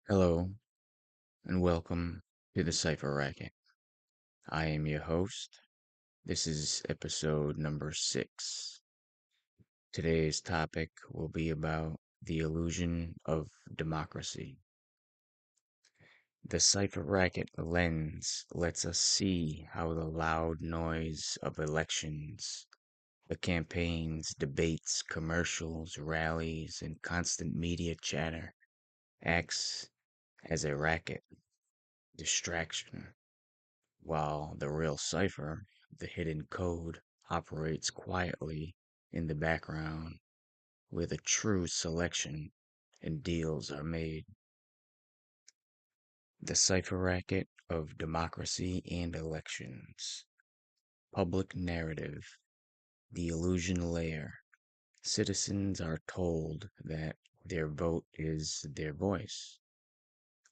Hello and welcome to the Cipherracket. I am your host. This is episode number 6. Today's topic will be about the illusion of democracy. The Cipherracket lens lets us see how the loud noise of elections, the campaigns, debates, commercials, rallies, and constant media chatter acts as a racket, distraction, while the real cipher, the hidden code, operates quietly in the background where the true selection and deals are made. The cipher racket of democracy and elections. Public narrative. The illusion layer. Citizens are told that their vote is their voice.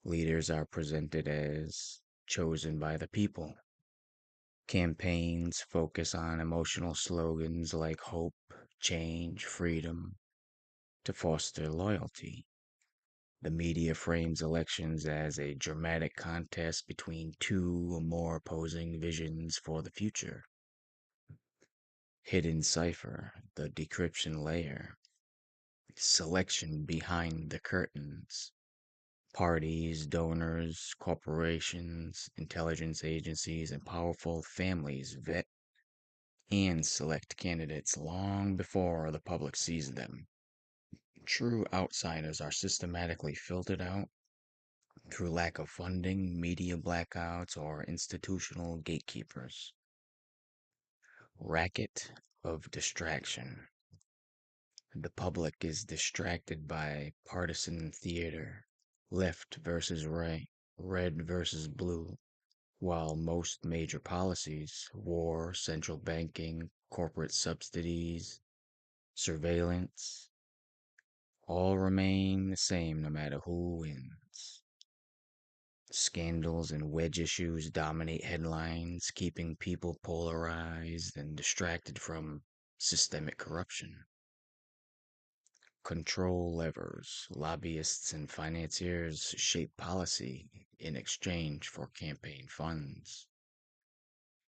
Leaders are presented as chosen by the people. Campaigns focus on emotional slogans like hope, change, freedom to foster loyalty. The media frames elections as a dramatic contest between two or more opposing visions for the future. Hidden cipher, the decryption layer, selection behind the curtains. Parties, donors, corporations, intelligence agencies, and powerful families vet and select candidates long before the public sees them. True outsiders are systematically filtered out through lack of funding, media blackouts, or institutional gatekeepers. Racket of distraction. The public is distracted by partisan theater, left versus right, red versus blue, while most major policies, war, central banking, corporate subsidies, surveillance, all remain the same no matter who wins. Scandals and wedge issues dominate headlines, keeping people polarized and distracted from systemic corruption. Control levers, lobbyists and financiers shape policy in exchange for campaign funds.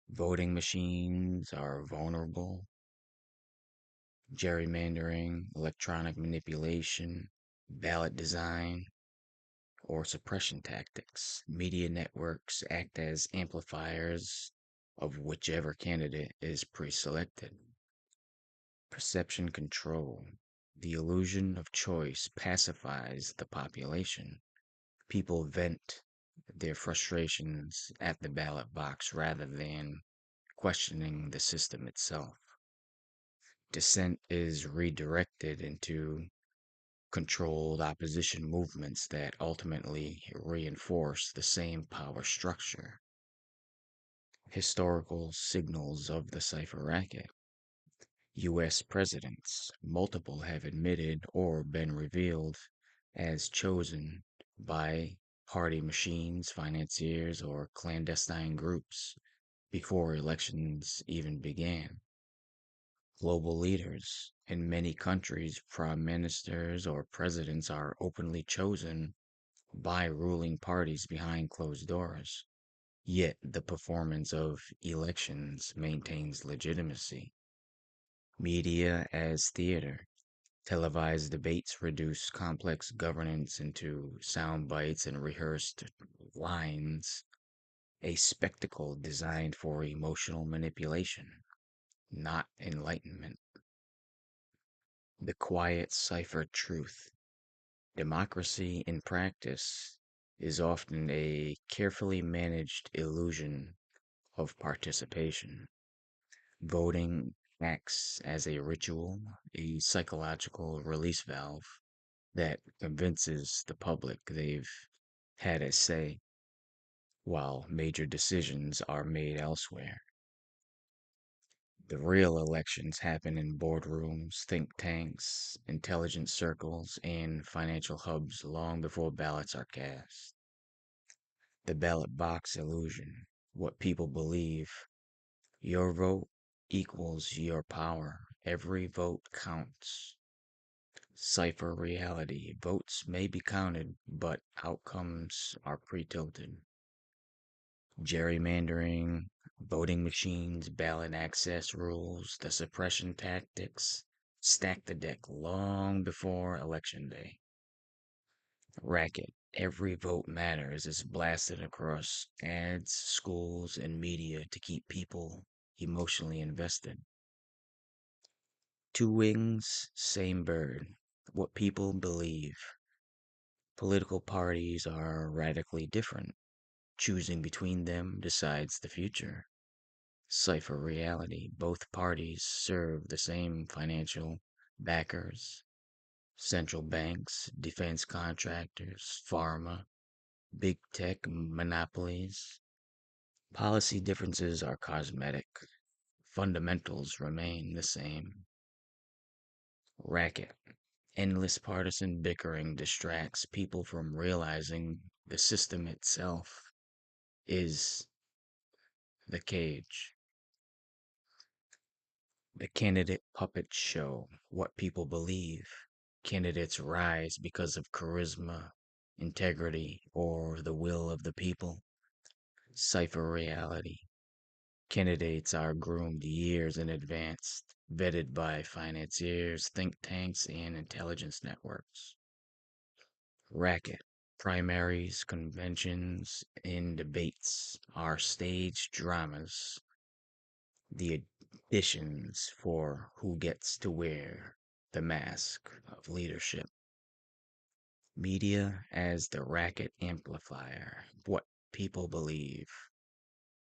Voting machines are vulnerable. Gerrymandering, electronic manipulation, ballot design, or suppression tactics. Media networks act as amplifiers of whichever candidate is pre selected. Perception control. The illusion of choice pacifies the population. People vent their frustrations at the ballot box rather than questioning the system itself. Dissent is redirected into controlled opposition movements that ultimately reinforce the same power structure. Historical signals of the cipher racket. U.S. presidents, multiple have admitted or been revealed as chosen by party machines, financiers, or clandestine groups before elections even began. Global leaders. In many countries, prime ministers or presidents are openly chosen by ruling parties behind closed doors. Yet the performance of elections maintains legitimacy. Media as theater. Televised debates reduce complex governance into sound bites and rehearsed lines, a spectacle designed for emotional manipulation, not enlightenment. The quiet cipher truth. Democracy in practice is often a carefully managed illusion of participation. Voting acts as a ritual, a psychological release valve that convinces the public they've had a say, while major decisions are made elsewhere. The real elections happen in boardrooms, think tanks, intelligence circles, and financial hubs long before ballots are cast. The ballot box illusion, what people believe. Your vote equals your power. Every vote counts. Cipher reality. Votes may be counted, but outcomes are pre-tilted. Gerrymandering, voting machines, ballot access rules, the suppression tactics stack the deck long before election day. Racket. Every vote matters is blasted across ads, schools, and media to keep people emotionally invested. Two wings, same bird. What people believe. Political parties are radically different. Choosing between them decides the future. Cipher reality. Both parties serve the same financial backers, central banks, defense contractors, pharma, big tech monopolies. Policy differences are cosmetic. Fundamentals remain the same. Racket. Endless partisan bickering distracts people from realizing the system itself is the cage. The candidate puppet show, what people believe. Candidates rise because of charisma, integrity, or the will of the people. Cipher reality. Candidates are groomed years in advance, vetted by financiers, think tanks, and intelligence networks. Racket. Primaries, conventions, and debates are staged dramas, the auditions for who gets to wear the mask of leadership. Media as the racket amplifier, what people believe.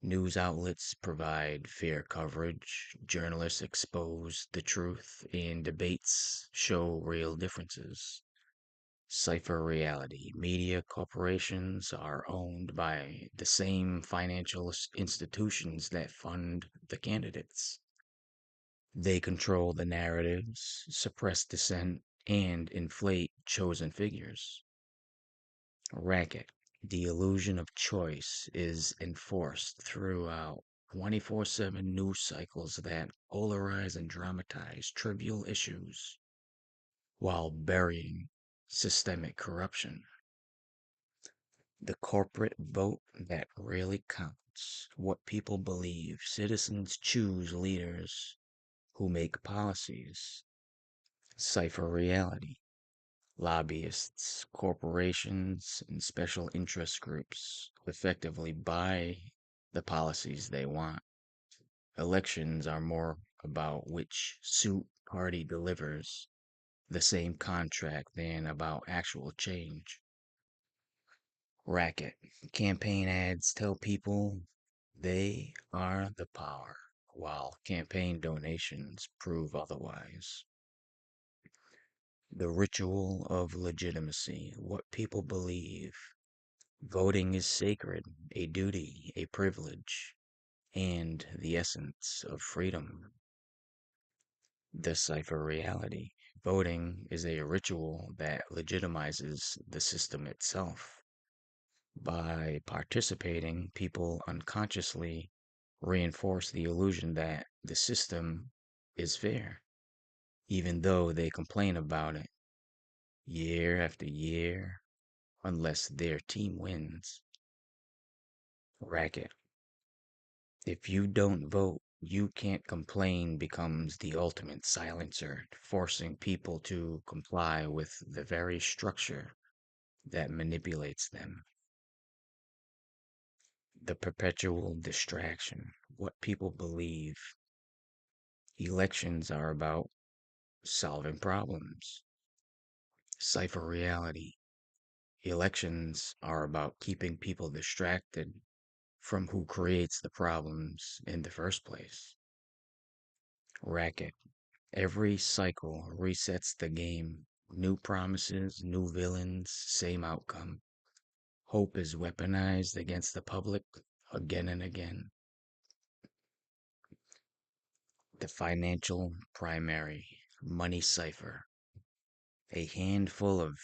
News outlets provide fair coverage, journalists expose the truth, and debates show real differences. Cipher reality. Media corporations are owned by the same financial institutions that fund the candidates. They control the narratives, suppress dissent, and inflate chosen figures. Racket. The illusion of choice is enforced throughout 24/7 news cycles that polarize and dramatize trivial issues while burying systemic corruption. The corporate vote that really counts. What people believe. Citizens choose leaders who make policies. Cipher reality. Lobbyists, corporations, and special interest groups effectively buy the policies they want. Elections are more about which suit party delivers the same contract than about actual change. Racket. Campaign ads tell people they are the power, while campaign donations prove otherwise. The ritual of legitimacy, what people believe. Voting is sacred, a duty, a privilege, and the essence of freedom. The cipher reality. Voting is a ritual that legitimizes the system itself. By participating, people unconsciously reinforce the illusion that the system is fair, even though they complain about it year after year unless their team wins. Racket. If you don't vote, you can't complain becomes the ultimate silencer, forcing people to comply with the very structure that manipulates them. The perpetual distraction, what people believe. Elections are about solving problems. Cipher reality. Elections are about keeping people distracted from who creates the problems in the first place. Racket. Every cycle resets the game. New promises, new villains, same outcome. Hope is weaponized against the public again and again. The financial primary, money cipher. A handful of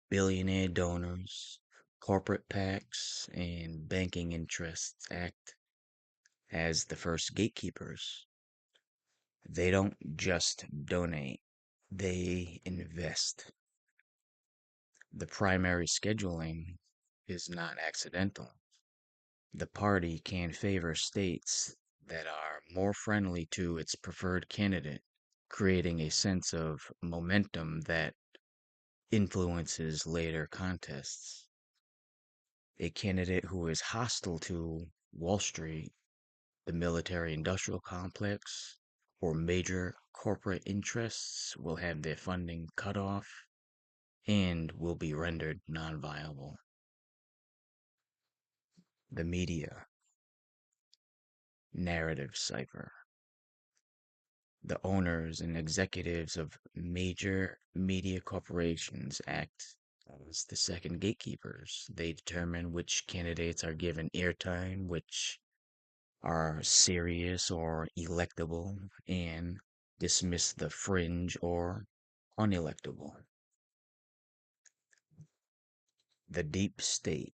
billionaire donors, corporate PACs, and banking interests act as the first gatekeepers. They don't just donate, They invest. The primary scheduling is not accidental. The party can favor states that are more friendly to its preferred candidate, creating a sense of momentum that influences later contests. A candidate who is hostile to Wall Street, the military industrial complex, or major corporate interests will have their funding cut off and will be rendered non viable. The media, narrative cipher. The owners and executives of major media corporations act as the second gatekeepers. They determine which candidates are given airtime, which are serious or electable, and dismiss the fringe or unelectable. The deep state.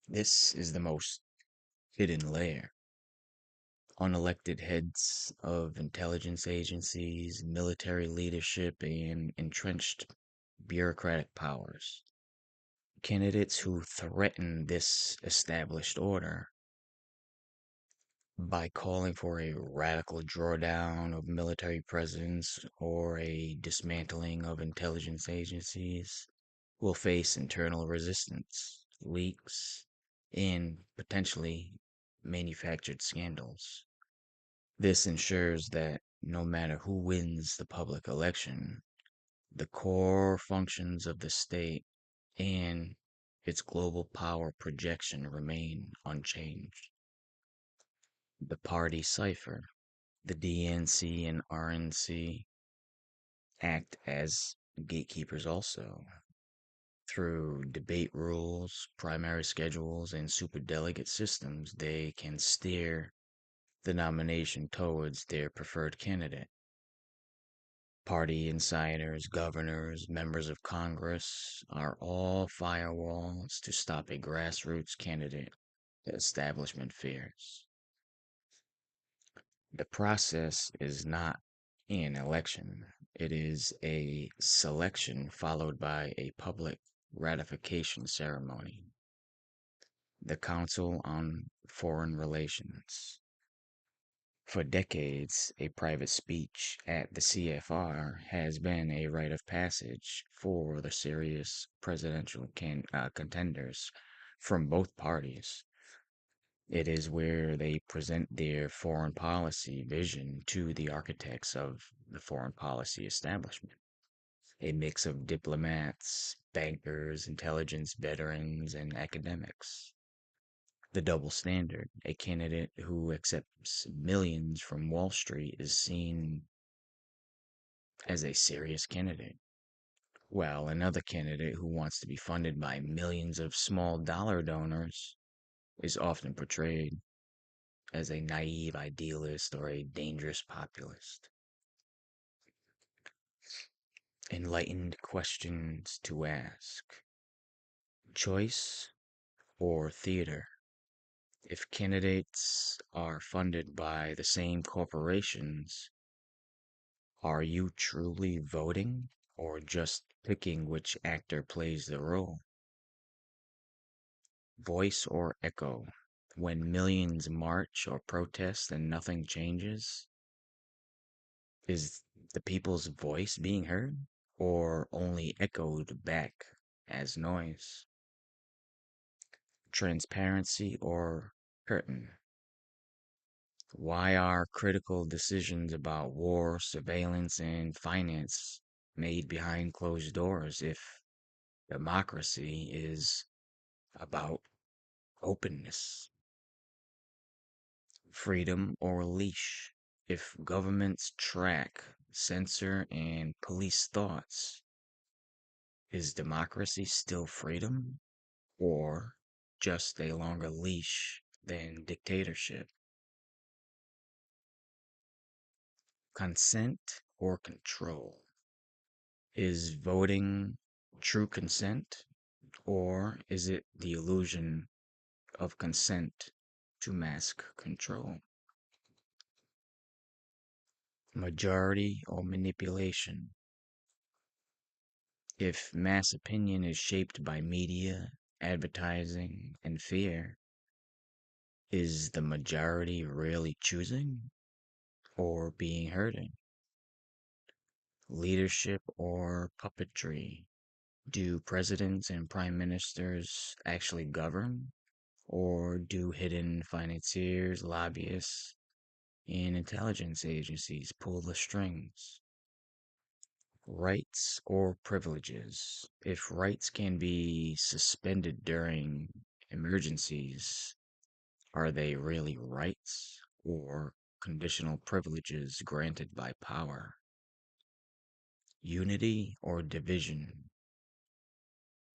This is the most hidden layer. Unelected heads of intelligence agencies, military leadership, and entrenched bureaucratic powers. Candidates who threaten this established order by calling for a radical drawdown of military presence or a dismantling of intelligence agencies will face internal resistance, leaks, and potentially manufactured scandals. This ensures that no matter who wins the public election, the core functions of the state and its global power projection remain unchanged. The party cipher, the DNC and RNC act as gatekeepers also. Through debate rules, primary schedules, and superdelegate systems, they can steer the nomination towards their preferred candidate. Party insiders, governors, members of Congress are all firewalls to stop a grassroots candidate the establishment fears. The process is not an election, it is a selection followed by a public ratification ceremony. The Council on Foreign Relations. For decades, a private speech at the CFR has been a rite of passage for the serious presidential contenders from both parties. It is where they present their foreign policy vision to the architects of the foreign policy establishment, a mix of diplomats, bankers, intelligence veterans, and academics. The double standard. A candidate who accepts millions from Wall Street is seen as a serious candidate, while another candidate who wants to be funded by millions of small dollar donors is often portrayed as a naive idealist or a dangerous populist. Enlightened questions to ask. Choice or theater? If candidates are funded by the same corporations, are you truly voting or just picking which actor plays the role? Voice or echo? When millions march or protest and nothing changes, is the people's voice being heard or only echoed back as noise? Transparency or curtain? Why are critical decisions about war, surveillance, and finance made behind closed doors if democracy is about openness? Freedom or leash? If governments track, censor, and police thoughts, is democracy still freedom or just a longer leash than dictatorship? Consent or control? Is voting true consent or is it the illusion of consent to mask control? Majority or manipulation. If mass opinion is shaped by media, advertising, and fear, is the majority really choosing or being herded? Leadership or puppetry? Do presidents and prime ministers actually govern? Or do hidden financiers, lobbyists, and intelligence agencies pull the strings? Rights or privileges? If rights can be suspended during emergencies, are they really rights or conditional privileges granted by power? Unity or division?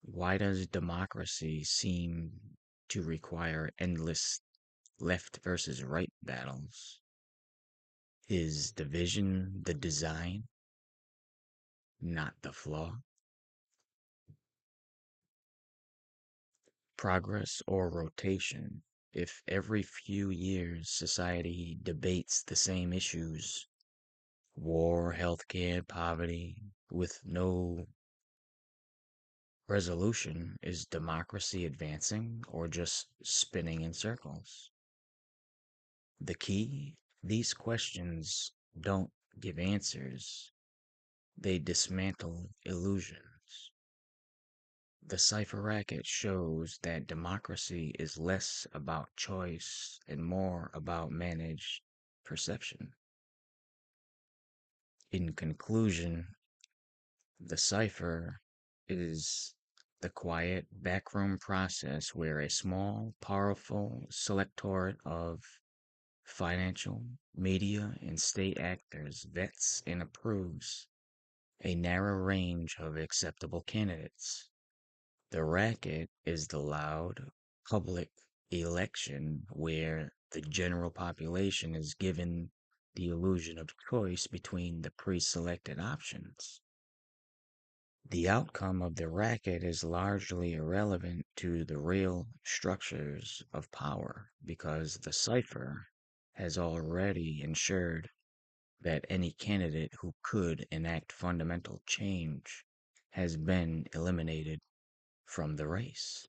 Why does democracy seem to require endless left versus right battles? Is division the design, not the flaw? Progress or rotation? If every few years society debates the same issues, war, healthcare, poverty, with no resolution, is democracy advancing or just spinning in circles? The key? These questions don't give answers, they dismantle illusions. The Cipherracket shows that democracy is less about choice and more about managed perception. In conclusion, the cipher is the quiet backroom process where a small, powerful selectorate of financial, media, and state actors vets and approves a narrow range of acceptable candidates. The racket is the loud, public election where the general population is given the illusion of choice between the pre-selected options. The outcome of the racket is largely irrelevant to the real structures of power because the cipher has already ensured that any candidate who could enact fundamental change has been eliminated from the race.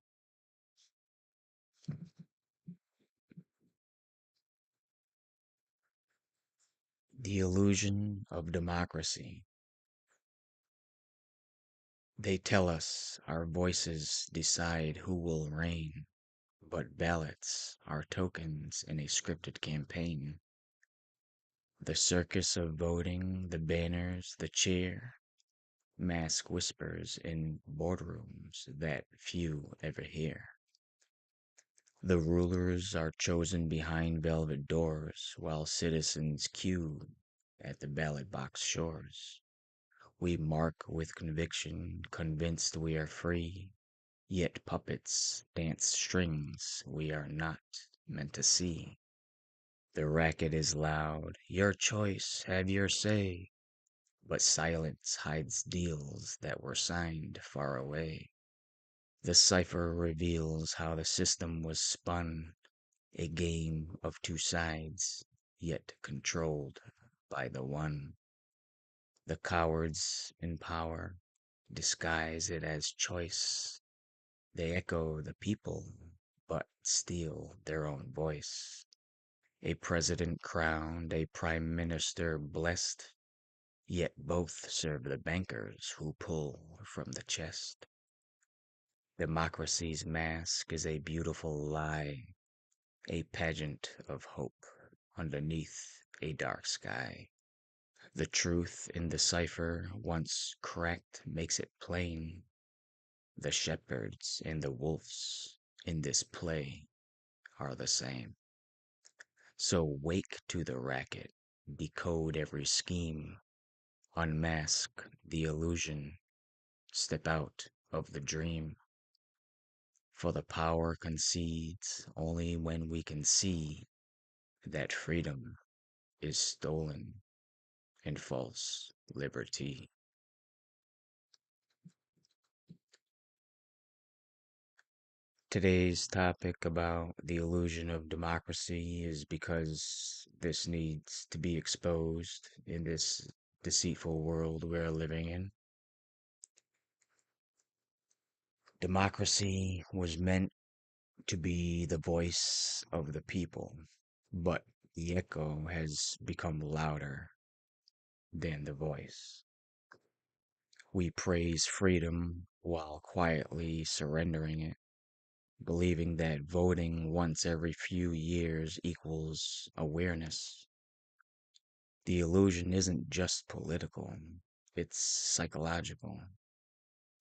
The illusion of democracy. They tell us our voices decide who will reign, but ballots are tokens in a scripted campaign. The circus of voting, the banners, the cheer, mask whispers in boardrooms that few ever hear. The rulers are chosen behind velvet doors while citizens queue at the ballot box shores. We mark with conviction, convinced we are free, yet puppets dance strings we are not meant to see. The racket is loud, your choice, have your say, but silence hides deals that were signed far away. The cipher reveals how the system was spun, a game of two sides, yet controlled by the one. The cowards in power disguise it as choice. They echo the people, but steal their own voice. A president crowned, a prime minister blessed, yet both serve the bankers who pull from the chest. Democracy's mask is a beautiful lie, a pageant of hope underneath a dark sky. The truth in the cipher, once cracked, makes it plain. The shepherds and the wolves in this play are the same. So wake to the racket, decode every scheme, unmask the illusion, step out of the dream. For the power concedes only when we can see that freedom is stolen and false liberty. Today's topic about the illusion of democracy is because this needs to be exposed in this deceitful world we're living in. Democracy was meant to be the voice of the people, but the echo has become louder than the voice. We praise freedom while quietly surrendering it, believing that voting once every few years equals awareness. The illusion isn't just political, it's psychological.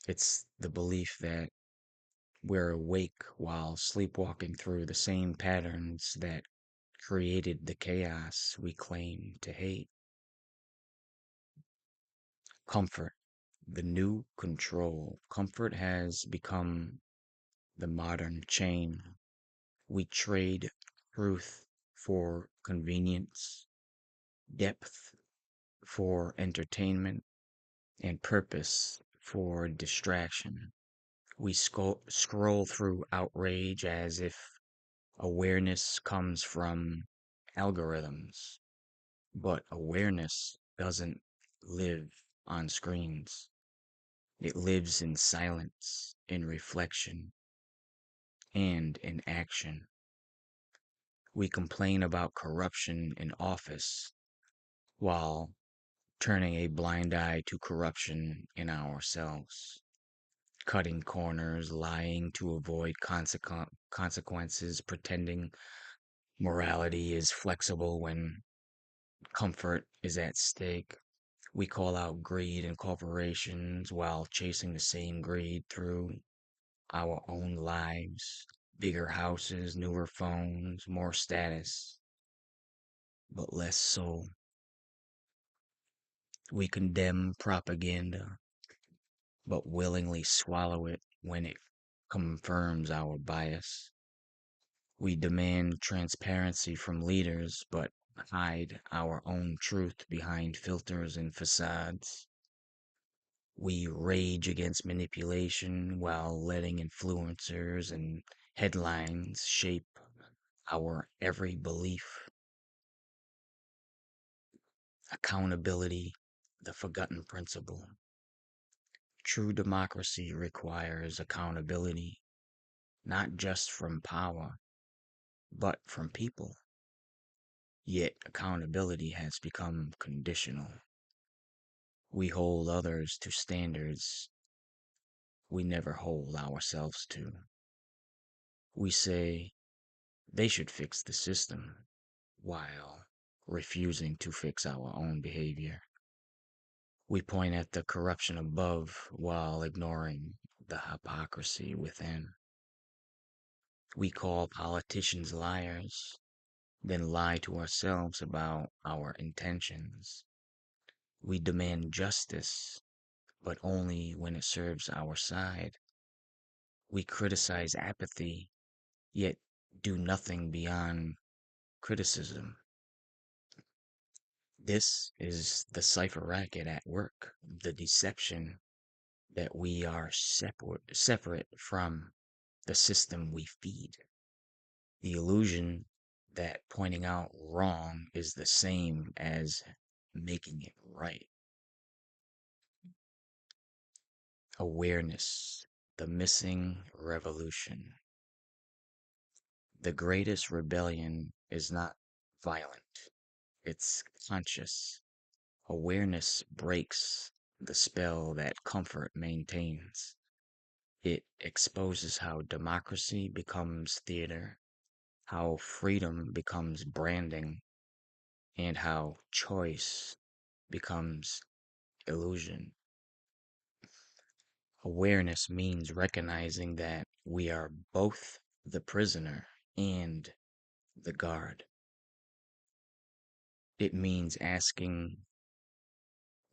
It's the belief that we're awake while sleepwalking through the same patterns that created the chaos we claim to hate. Comfort, the new control. Comfort has become the modern chain. We trade truth for convenience, depth for entertainment, and purpose for distraction. We scroll through outrage as if awareness comes from algorithms, but awareness doesn't live on screens. It lives in silence, in reflection, and in action. We complain about corruption in office while turning a blind eye to corruption in ourselves, cutting corners, lying to avoid consequences, pretending morality is flexible when comfort is at stake. We call out greed in corporations while chasing the same greed through our own lives. Bigger houses, newer phones, more status, but less soul. We condemn propaganda, but willingly swallow it when it confirms our bias. We demand transparency from leaders, but hide our own truth behind filters and facades. We rage against manipulation while letting influencers and headlines shape our every belief. Accountability, the forgotten principle. True democracy requires accountability, not just from power, but from people. Yet accountability has become conditional. We hold others to standards we never hold ourselves to. We say they should fix the system while refusing to fix our own behavior. We point at the corruption above while ignoring the hypocrisy within. We call politicians liars, then lie to ourselves about our intentions. We demand justice, but only when it serves our side. We criticize apathy, yet do nothing beyond criticism. This is the Cipherracket at work, the deception that we are separate from the system we feed, the illusion that pointing out wrong is the same as making it right. Awareness, the missing revolution. The greatest rebellion is not violent, it's conscious. Awareness breaks the spell that comfort maintains. It exposes how democracy becomes theater, how freedom becomes branding, and how choice becomes illusion. Awareness means recognizing that we are both the prisoner and the guard. It means asking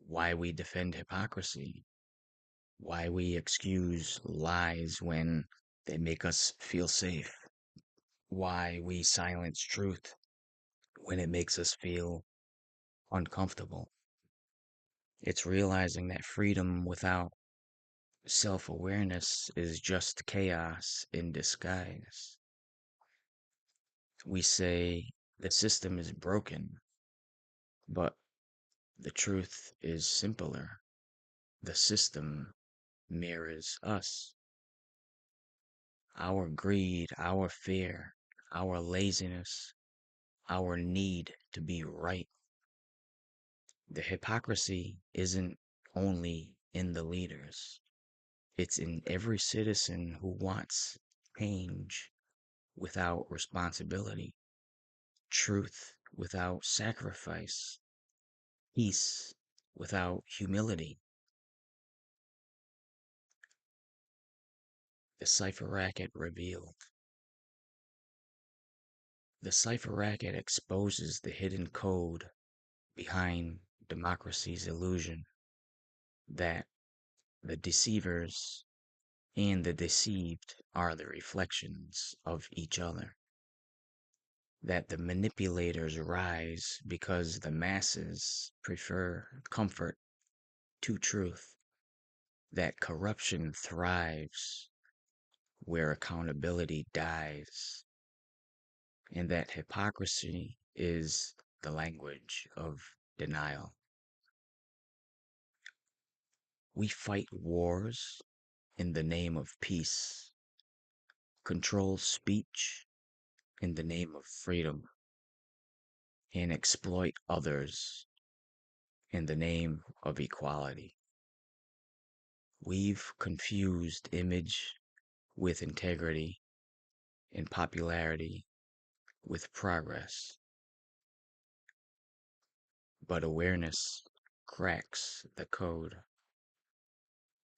why we defend hypocrisy, why we excuse lies when they make us feel safe, why we silence truth when it makes us feel uncomfortable. It's realizing that freedom without Self awareness is just chaos in disguise. We say the system is broken, but the truth is simpler. The system mirrors us. Our greed, our fear, our laziness, our need to be right. The hypocrisy isn't only in the leaders, it's in every citizen who wants change without responsibility, truth without sacrifice, peace without humility. The Cipher Racket revealed. The Cipher Racket exposes the hidden code behind democracy's illusion that the deceivers and the deceived are the reflections of each other, that the manipulators rise because the masses prefer comfort to truth, that corruption thrives where accountability dies, and that hypocrisy is the language of denial. We fight wars in the name of peace, control speech in the name of freedom, and exploit others in the name of equality. We've confused image with integrity and popularity with progress, but awareness cracks the code.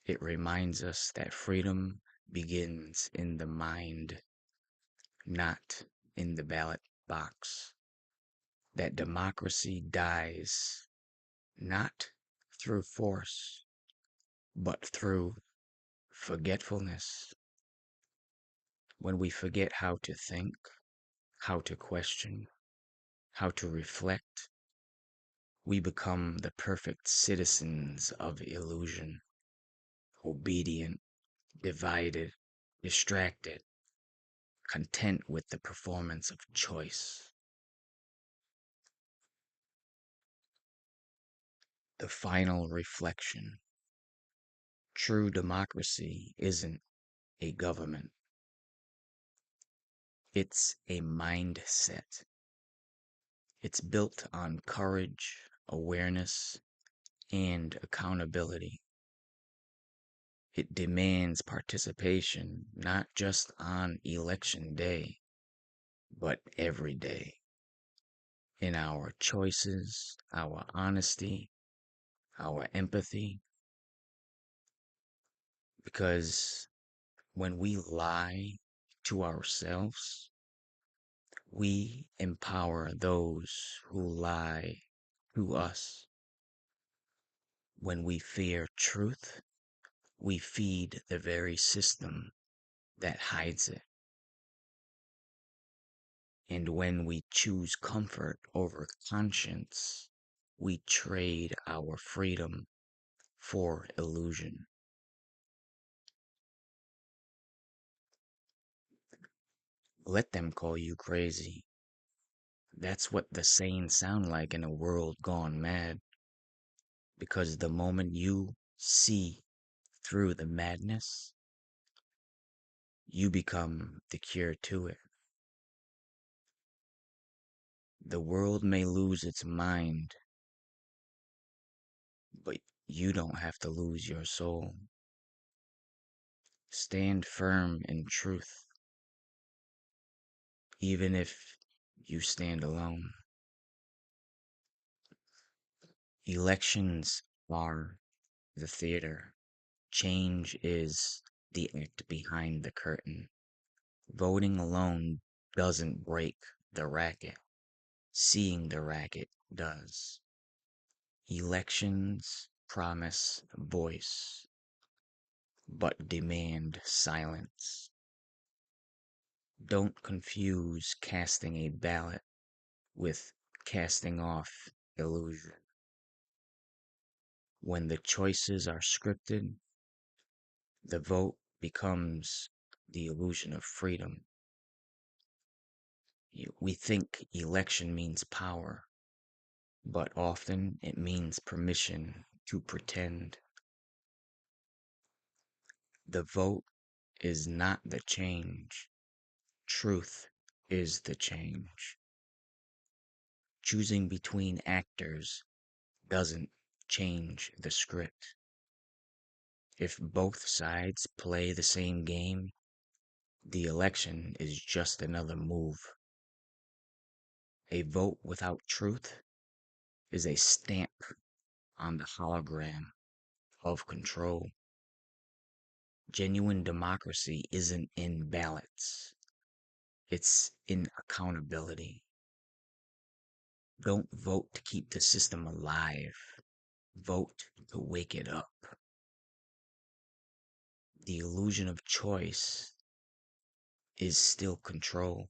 It reminds us that freedom begins in the mind, not in the ballot box. That democracy dies not through force, but through forgetfulness. When we forget how to think, how to question, how to reflect, we become the perfect citizens of illusion, obedient, divided, distracted, content with the performance of choice. The final reflection. True democracy isn't a government, it's a mindset. It's built on courage, awareness, and accountability. It demands participation not just on election day, but every day in our choices, our honesty, our empathy. Because when we lie to ourselves, we empower those who lie to us. When we fear truth, we feed the very system that hides it. And when we choose comfort over conscience, we trade our freedom for illusion. Let them call you crazy. That's what the sane sound like in a world gone mad. Because the moment you see through the madness, you become the cure to it. The world may lose its mind, but you don't have to lose your soul. Stand firm in truth, even if you stand alone. Elections are the theater. Change is the act behind the curtain. Voting alone doesn't break the racket. Seeing the racket does. Elections promise voice, but demand silence. Don't confuse casting a ballot with casting off illusion. When the choices are scripted, The vote becomes the illusion of freedom. We think election means power, but often it means permission to pretend. The vote is not the change. Truth is the change. Choosing between actors doesn't change the script. If both sides play the same game, the election is just another move. A vote without truth is a stamp on the hologram of control. Genuine democracy isn't in ballots, it's in accountability. Don't vote to keep the system alive, vote to wake it up. The illusion of choice is still control.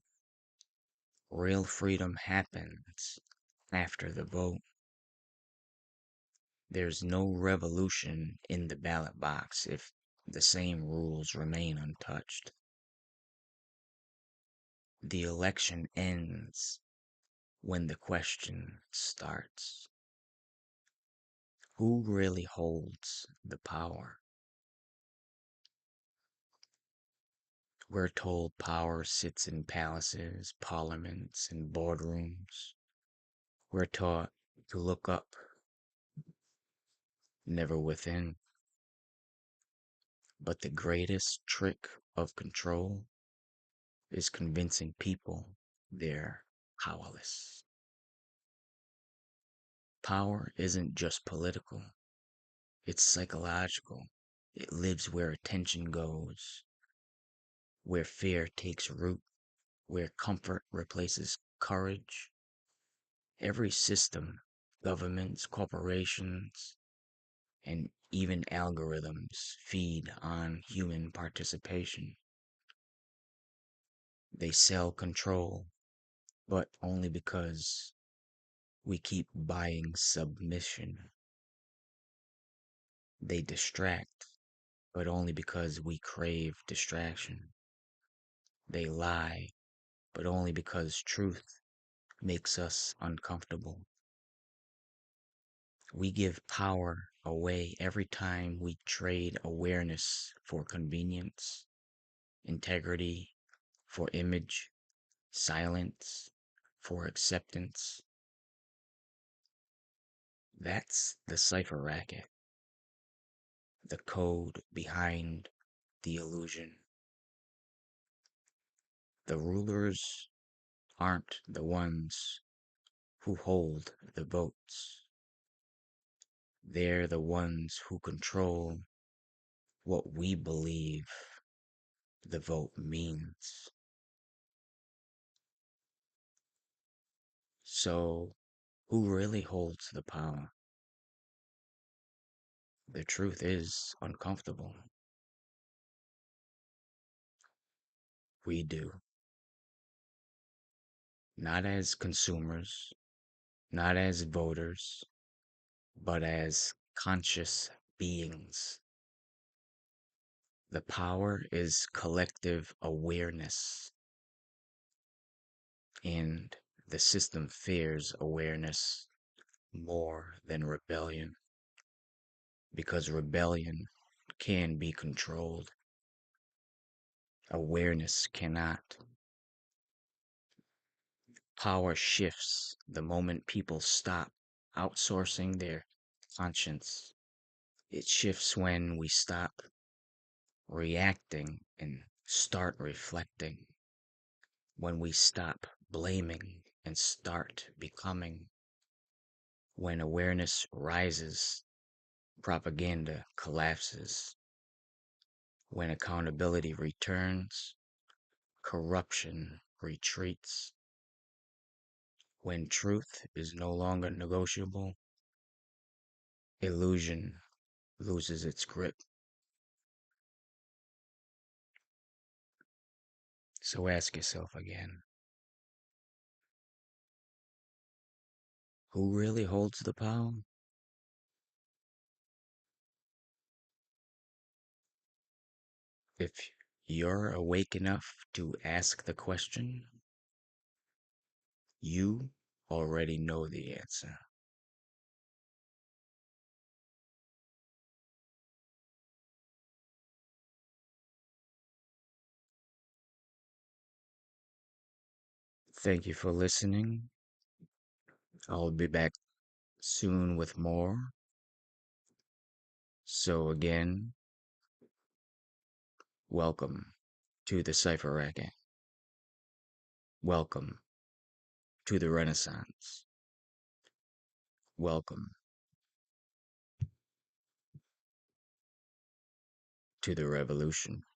Real freedom happens after the vote. There's no revolution in the ballot box if the same rules remain untouched. The election ends when the question starts. Who really holds the power? We're told power sits in palaces, parliaments, and boardrooms. We're taught to look up, never within. But the greatest trick of control is convincing people they're powerless. Power isn't just political, it's psychological. It lives where attention goes, where fear takes root, where comfort replaces courage. Every system, governments, corporations, and even algorithms feed on human participation. They sell control, but only because we keep buying submission. They distract, but only because we crave distraction. They lie, but only because truth makes us uncomfortable. We give power away every time we trade awareness for convenience, integrity for image, silence for acceptance. That's the cipher racket, the code behind the illusion. The rulers aren't the ones who hold the votes. They're the ones who control what we believe the vote means. So, who really holds the power? The truth is uncomfortable. We do. Not as consumers, not as voters, but as conscious beings. The power is collective awareness, and the system fears awareness more than rebellion, because rebellion can be controlled. Awareness cannot. Power shifts the moment people stop outsourcing their conscience. It shifts when we stop reacting and start reflecting, when we stop blaming and start becoming. When awareness rises, propaganda collapses. When accountability returns, corruption retreats. When truth is no longer negotiable, illusion loses its grip. So ask yourself again, who really holds the power? If you're awake enough to ask the question, you already know the answer. Thank you for listening. I'll be back soon with more. So, again, welcome to the Cipherracket. Welcome to the Renaissance. Welcome to the Revolution.